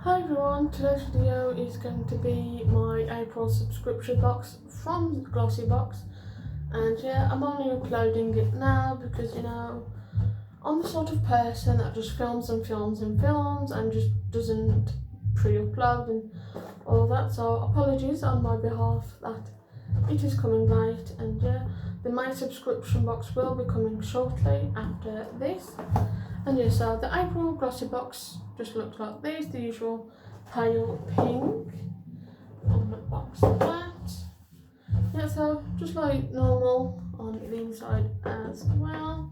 Hi everyone, today's video is going to be my April subscription box from Glossy box, and yeah, I'm only uploading it now because I'm the sort of person that just films and films and films and just doesn't pre-upload and all that, so apologies on my behalf that it is coming late. And yeah, the main subscription box will be coming shortly after this. And yeah, so the April Glossy box just looks like this, the usual pale pink on the box like that. Yeah, so just like normal on the inside as well.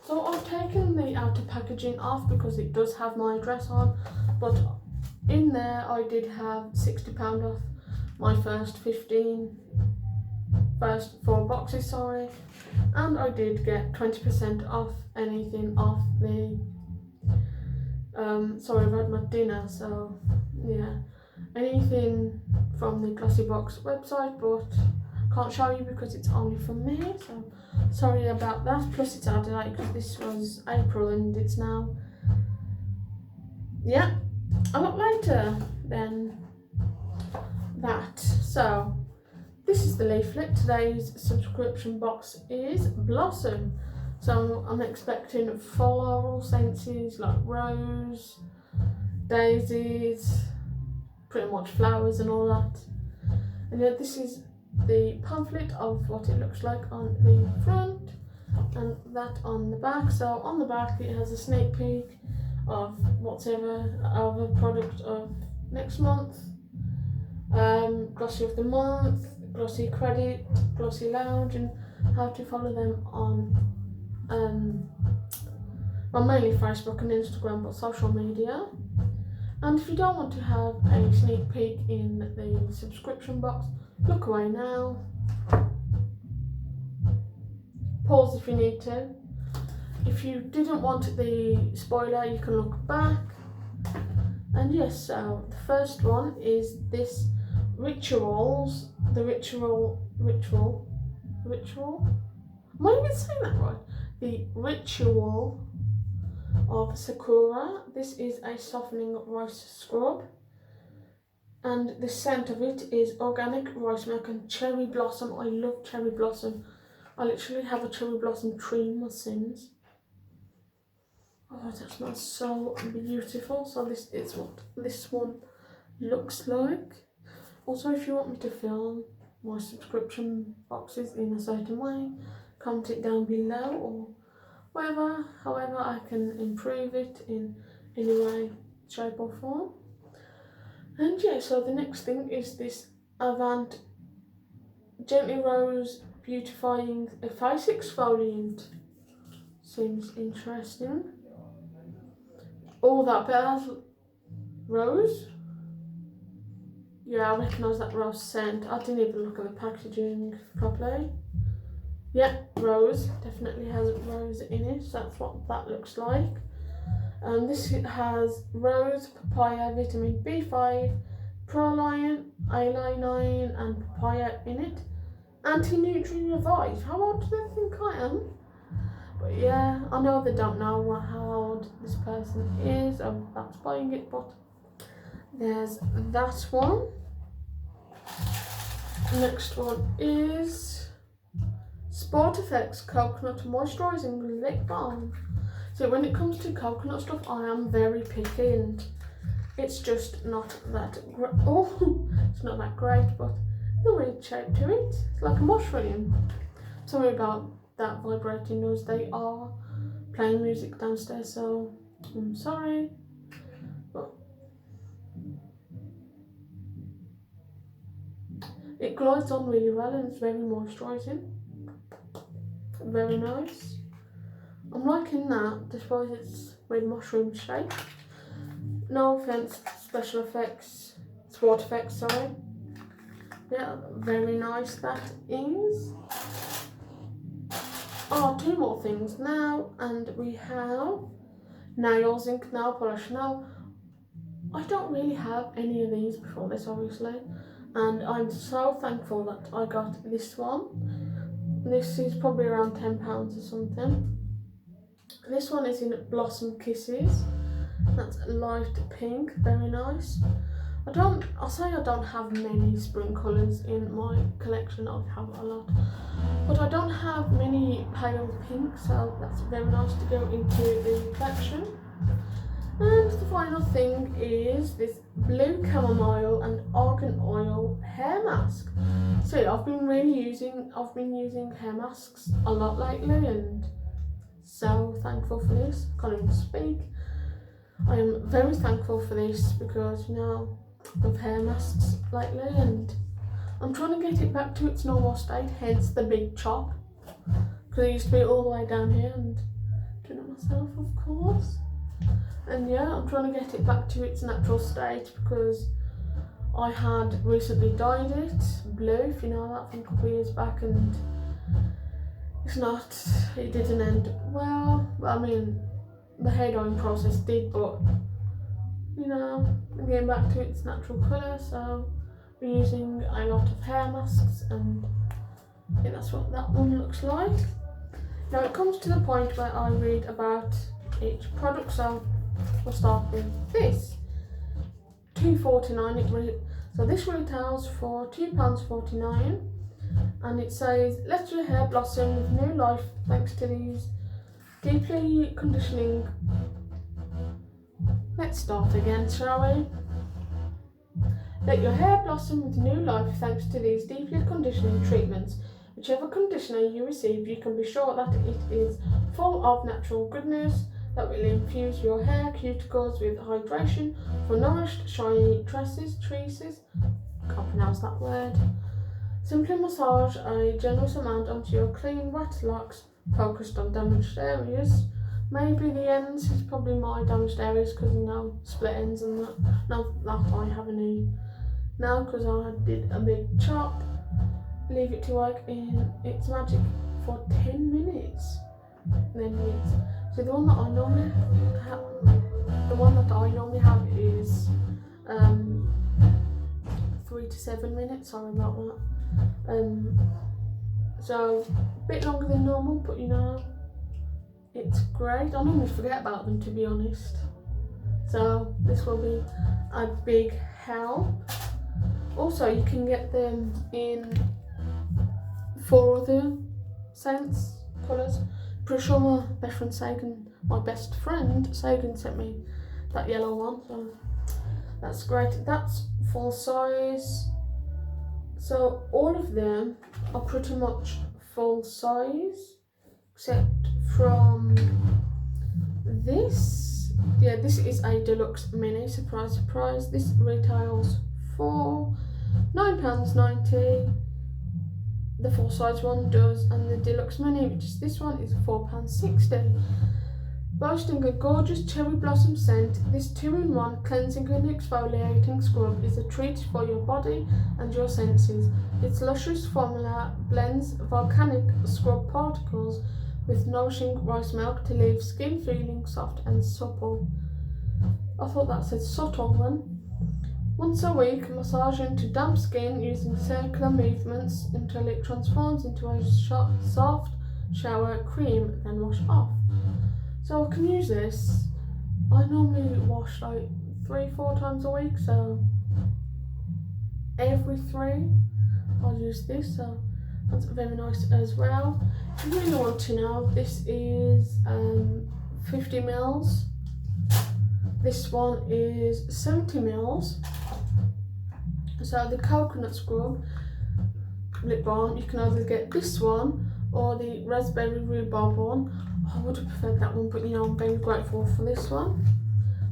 So I've taken the outer packaging off because it does have my address on, but in there I did have £60 off my first 4 boxes, sorry, and I did get 20% off anything off the sorry, I've had my dinner, so yeah, anything from the Glossy box website, but can't show you because it's only for me, so sorry about that. Plus it's out of date because this was April and it's now, yeah, a lot later than that. So this is the leaflet. Today's subscription box is Blossom. So I'm expecting floral scents like rose, daisies, pretty much flowers and all that. And yeah, this is the pamphlet of what it looks like on the front and that on the back. So on the back it has a sneak peek of whatever other product of next month, Glossy of the month, Glossy credit, Glossy lounge, and how to follow them on well, mainly Facebook and Instagram, but social media. And if you don't want to have a sneak peek in the subscription box, look away now. Pause if you need to. If you didn't want the spoiler, you can look back. And yes, so the first one is this Rituals, the Ritual, am I even saying that right? The Ritual of Sakura. This is a softening rice scrub, and the scent of it is organic rice milk and cherry blossom. I love cherry blossom. I literally have a cherry blossom tree in my Sims. Oh, that smells so beautiful. So this is what this one looks like. Also, if you want me to film my subscription boxes in a certain way, comment it down below, or whatever, however I can improve it in any way, shape or form. And yeah, so the next thing is this Avant Gently Rose Beautifying Face Exfoliant. Seems interesting. Oh, that bears rose. Yeah, I recognise that rose scent. I didn't even look at the packaging properly. Yeah, rose, definitely has rose in it, so that's what that looks like. This has rose, papaya, vitamin B5, proline, alanine and papaya in it. Anti-Nutri Revive. How old do they think I am? But yeah, I know they don't know how old this person is, that's buying it, but there's that one. Next one is Sport Effects Coconut Moisturising Lip Balm. So when it comes to coconut stuff, I am very picky, and it's just not that it's not that great, but the weird shape to it. It's like a mushroom. Sorry about that vibrating noise. They are playing music downstairs, so I'm sorry. But it glides on really well and it's very moisturising. Very nice. I'm liking that, despite its weird mushroom shape. No offense, special effects, sport effects, sorry. Yeah, very nice that is. Oh, 2 more things now, and we have nails, ink nail polish. Now, I don't really have any of these before this, obviously, and I'm so thankful that I got this one. This is probably around £10 or something. This one is in Blossom Kisses, That's light pink, very nice. I'll say I don't have many spring colours in my collection. I have a lot, but I don't have many pale pink, so that's very nice to go into the collection. And the final thing is this blue chamomile and argan oil hair mask. So I've been using hair masks a lot lately, and so thankful for this. I can't even speak. I am very thankful for this because, you know, of hair masks lately, and I'm trying to get it back to its normal state, hence the big chop, because it used to be all the way down here, and doing it myself, of course. And yeah, I'm trying to get it back to its natural state because I had recently dyed it blue, if you know that, from a couple of years back, and it didn't end well. I mean, the hair dyeing process did, but you know, I'm getting back to its natural colour, so we're using a lot of hair masks, and I think that's what that one looks like. Now it comes to the point where I read about each product, so we'll start with this. $2.49. So this retails for £2.49, and it says, let your hair blossom with new life thanks to these deeply conditioning. Let's start again, shall we? Let your hair blossom with new life thanks to these deeply conditioning treatments. Whichever conditioner you receive, you can be sure that it is full of natural goodness that will infuse your hair cuticles with hydration for nourished, shiny tresses. Can't pronounce that word. Simply massage a generous amount onto your clean, wet locks, focused on damaged areas. Maybe the ends is probably my damaged areas because, you know, split ends and that. Not that I have any now because I did a big chop. Leave it to work in its magic for 10 minutes. Then rinse. So the one that I normally have is 3 to 7 minutes. Sorry about that. So a bit longer than normal, but you know, it's great. I normally forget about them, to be honest. So this will be a big help. Also, you can get them in 4 other scents, colours. Pretty sure my best friend Sagan sent me that yellow one, so that's great. That's full size. So all of them are pretty much full size, except from this. Yeah, this is a deluxe mini, surprise surprise. This retails for £9.90. The full size one does, and the deluxe mini, which is this one, is £4.60. Boasting a gorgeous cherry blossom scent, this 2-in-1 cleansing and exfoliating scrub is a treat for your body and your senses. Its luscious formula blends volcanic scrub particles with nourishing rice milk to leave skin feeling soft and supple. I thought that said subtle then. Once a week, massage into damp skin using circular movements until it transforms into a soft shower cream, then wash off. So I can use this. I normally wash like 3-4 times a week, so every 3 I'll use this, so that's very nice as well. If you really want to know, this is 50 mils. This one is 70 mils. So the coconut scrub lip balm, you can either get this one or the raspberry rhubarb one. I would have preferred that one, but you know, I'm very grateful for this one.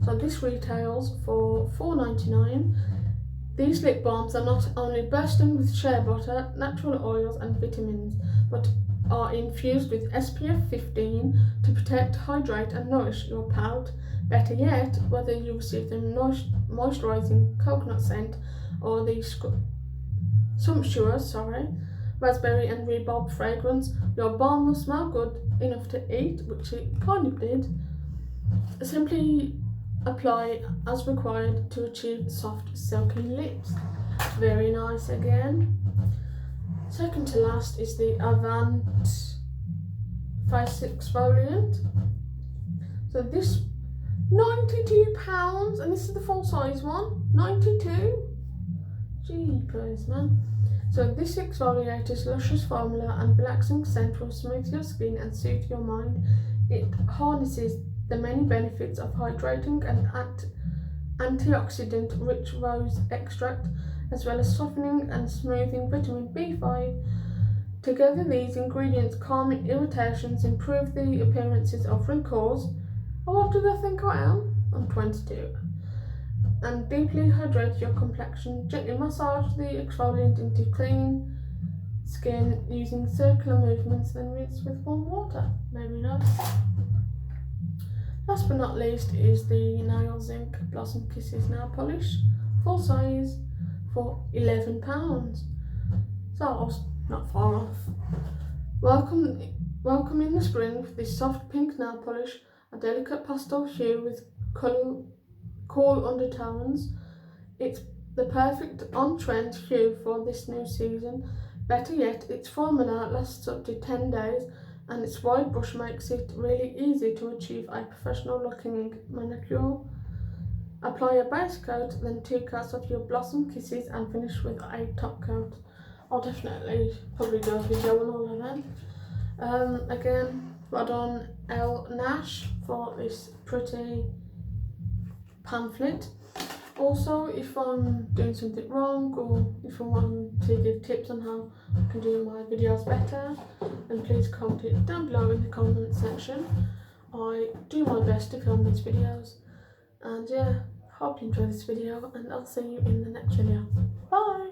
So this retails for £4.99. These lip balms are not only bursting with shea butter, natural oils and vitamins, but are infused with SPF 15 to protect, hydrate and nourish your palate. Better yet, whether you receive the moisturising coconut scent or the sumptuous raspberry and rhubarb fragrance, your balm will smell good enough to eat, which it kind of did. Simply apply as required to achieve soft, silky lips. Very nice again. Second to last is the Avant Face Exfoliant. So this £92, and this is the full size one. 92. Jeepers, man. So this exfoliator's luscious formula and relaxing scent will smooth your skin and soothe your mind. It harnesses the many benefits of hydrating and antioxidant-rich rose extract, as well as softening and smoothing vitamin B5. Together, these ingredients calm irritations, improve the appearances of wrinkles. How old do they think I am? I'm 22. And deeply hydrate your complexion. Gently massage the exfoliant into clean skin using circular movements, then rinse with warm water. Maybe not. Last but not least is the Nail Zinc Blossom Kisses nail polish, full size, for £11. So I was not far off. Welcome in the spring with this soft pink nail polish, a delicate pastel hue with cool undertones. It's the perfect on-trend hue for this new season. Better yet, its formula lasts up to 10 days, and its wide brush makes it really easy to achieve a professional-looking manicure. Apply a base coat, then 2 coats of your Blossom Kisses, and finish with a top coat. I'll definitely probably do a video on all of them. Again, well done Elle Nash for this pretty pamphlet. Also, if I'm doing something wrong, or if I want to give tips on how I can do my videos better, then please comment it down below in the comment section. I do my best to film these videos, and yeah, hope you enjoy this video, and I'll see you in the next video. Bye!